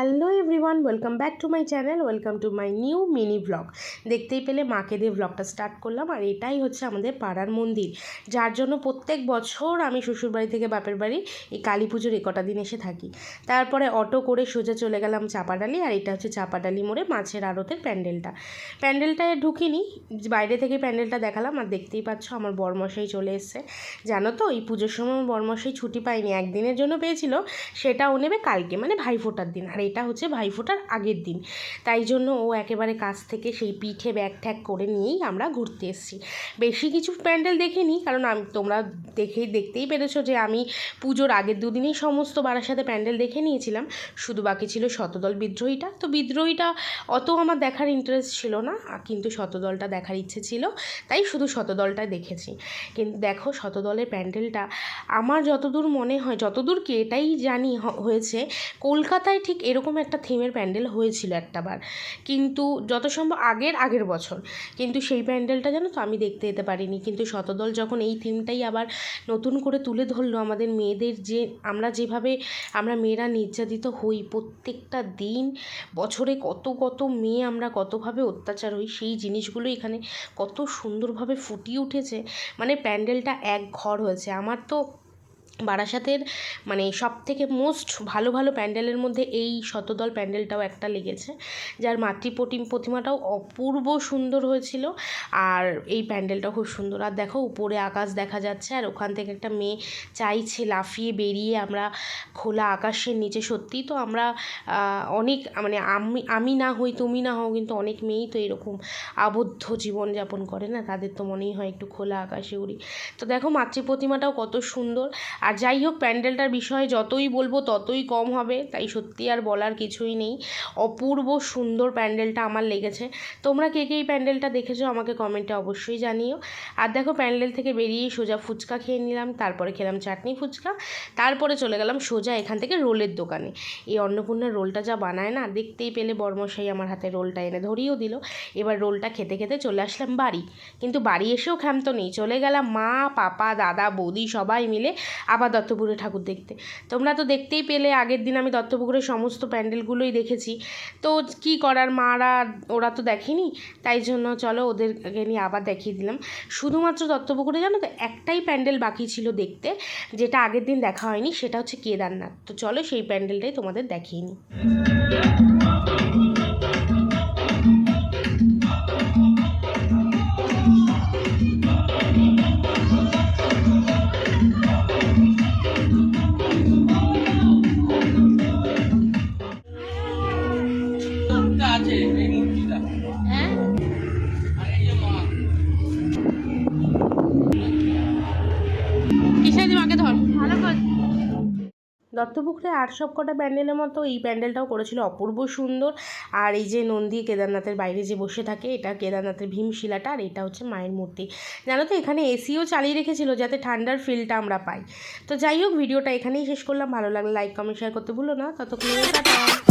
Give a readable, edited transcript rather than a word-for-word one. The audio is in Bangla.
Hello everyone, welcome back to my channel, welcome to my new mini blog. দেখতেই পেলে মাকে দিয়ে ব্লগটা স্টার্ট করলাম। আর এটাই হচ্ছে আমাদের পাড়ার মন্দির, যার জন্য প্রত্যেক বছর আমি শ্বশুরবাড়ি থেকে বাপের বাড়ি এই কালী পুজোর কটা দিন এসে থাকি। তারপরে অটো করে সোজা চলে গেলাম চাপাডালি। আর এটা হচ্ছে চাপাডালি মোড়ে মাছের আড়তের প্যান্ডেলটায় ঢুকিনি, বাইরে থেকে প্যান্ডেলটা দেখালাম। আর দেখতেই পাচ্ছ আমার বরমশাই চলে এসছে। জানো তো, এই পুজোর সময় বরমশাই ছুটি পায়নি, একদিনের জন্য পেয়েছিল, সেটাও নেবে কালকে, মানে ভাইফোঁটার দিন। আর এটা হচ্ছে ভাইফোঁটার আগের দিন, তাই জন্য ও একেবারে কাছ থেকে সেই পিঠে ব্যাগ ঠ্যাগ করে নিয়েই আমরা ঘুরতে এসেছি। বেশি কিছু প্যান্ডেল দেখিনি, কারণ তোমরা দেখতেই পেরেছো যে আমি পুজোর আগের দুদিনেই সমস্ত বারাসাতে প্যান্ডেল দেখে নিয়েছিলাম। শুধু বাকি ছিল শতদল বিদ্রোহীটা। তো বিদ্রোহীটা অত আমার দেখার ইন্টারেস্ট ছিল না, কিন্তু শতদলটা দেখার ইচ্ছে ছিল, তাই শুধু শতদলটা দেখেছি। কিন্তু দেখো, শতদলের প্যান্ডেলটা আমার যতদূর মনে হয়, যতদূর কি এটাই জানি হয়েছে, কলকাতায় ঠিক এরকম একটা থিমের প্যান্ডেল হয়েছিল একটাবার, কিন্তু যত সম্ভব আগের বছর। কিন্তু সেই প্যান্ডেলটা জানো তো আমি দেখতে যেতে পারিনি। কিন্তু শতদল যখন এই থিমটাই আবার নতুন করে তুলে ধরলো, আমাদের মেয়েদের যে আমরা মেয়েরা নির্যাতিত হই প্রত্যেকটা দিন, বছরে কত মেয়ে আমরা কতভাবে অত্যাচার হই, সেই জিনিসগুলো এখানে কত সুন্দরভাবে ফুটিয়ে উঠেছে। মানে প্যান্ডেলটা এক ঘর হয়েছে। আমার তো বারাসাতের মানে সব থেকে মোস্ট ভালো প্যান্ডেলের মধ্যে এই শতদল প্যান্ডেলটাও একটা লেগেছে, যার প্রতিমাটাও অপূর্ব সুন্দর হয়েছিল। আর এই প্যান্ডেলটাও খুব সুন্দর। আর দেখো, উপরে আকাশ দেখা যাচ্ছে, আর ওখান থেকে একটা মেয়ে চাইছে লাফিয়ে বেরিয়ে আমরা খোলা আকাশের নিচে। সত্যিই তো আমরা অনেক মানে আমি না হই, তুমি না হও, কিন্তু অনেক মেয়েই তো এরকম আবদ্ধ জীবনযাপন করে না, তাদের তো মনেই হয় একটু খোলা আকাশে উড়ি। তো দেখো, মাতৃ প্রতিমাটাও কত সুন্দর। আর যাই হোক, প্যান্ডেলটার বিষয়ে যতই বলবো ততই কম হবে, তাই সত্যি আর বলার কিছুই নেই। অপূর্ব সুন্দর প্যান্ডেলটা আমার লেগেছে। তোমরা কে এই প্যান্ডেলটা দেখেছো আমাকে কমেন্টে অবশ্যই জানিও। আর দেখো, প্যান্ডেল থেকে বেরিয়ে সোজা ফুচকা খেয়ে নিলাম, তারপরে খেলাম চাটনি ফুচকা, তারপরে চলে গেলাম সোজা এখান থেকে রোলের দোকানে। এই অন্নপূর্ণার রোলটা যা বানায় না, দেখতেই পেলে বর্মশাই আমার হাতে রোলটা এনে ধরিয়েও দিল। এবার রোলটা খেতে খেতে চলে আসলাম বাড়ি। কিন্তু বাড়ি এসেও ক্ষান্ত নেই, চলে গেলাম মা, পাপা, দাদা, বৌদি সবাই মিলে আবার দত্তপুরে ঠাকুর দেখতে। তোমরা তো দেখতেই পেলে আগের দিন আমি দত্তপুকুরের সমস্ত প্যান্ডেলগুলোই দেখেছি। তো কি করার, ওরা তো দেখেনি, তাই জন্য চলো ওদেরকে নিয়ে আবার দেখিয়ে দিলাম। শুধুমাত্র দত্তপুকুরে জানো তো একটাই প্যান্ডেল বাকি ছিল দেখতে, যেটা আগের দিন দেখা হয়নি, সেটা হচ্ছে কেদারনাথ। তো চলো সেই প্যান্ডেলটাই তোমাদের দেখিয়ে নিই। দত্তপুকুরে আর সব কটা প্যান্ডেলের মতো এই প্যান্ডেলটাও করেছিল অপূর্ব সুন্দর। আর এই যে নন্দী কেদারনাথের বাইরে যে বসে থাকে, এটা কেদারনাথের ভীমশিলাটা, আর এটা হচ্ছে মায়ের মূর্তি। জানো তো, এখানে এসিও চালিয়ে রেখেছিল যাতে ঠান্ডার ফিলটা আমরা পাই। তো যাই হোক, ভিডিওটা এখানেই শেষ করলাম। ভালো লাগলে লাইক, কমেন্ট, শেয়ার করতে ভুলো না। ততক্ষণ টাটা।